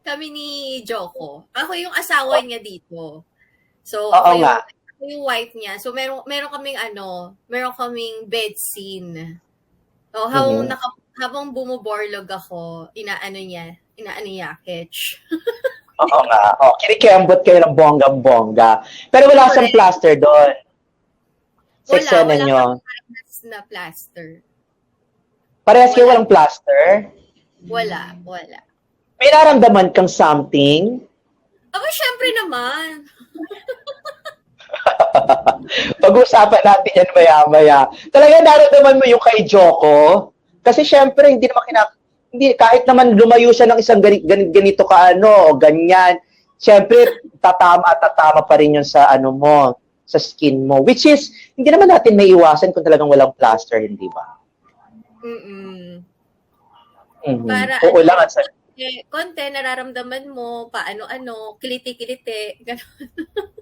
kami ni Joko. Ako yung asawa niya dito. So, Oo nga. ako yung wife niya. So, meron kaming meron kaming bed scene. So, Mhm. habang bumuborlog ako, inaano niya, Ketch. Oo nga. Oh, kinikembot kayo ng bonggang-bongga. Pero wala siyang Correct. plaster doon sa eksena Wala nyo. kami parehas na plaster. Parehas kayo Wala. walang plaster. Wala. May naramdaman kang something. Aba, syempre naman. Pag-usapan natin yan maya-maya. Talaga naramdaman mo yung kay Joko? Kasi syempre, hindi, kahit naman lumayo siya ng isang ganito ka o ganyan, syempre, tatama pa rin yun sa mo, sa skin mo. Which is, hindi naman natin may iwasan kung talagang walang plaster, hindi ba? Mm. Mm-hmm. Para Oo lang, konti nararamdaman mo, paano-ano, kiliti-kiliti, gano'n.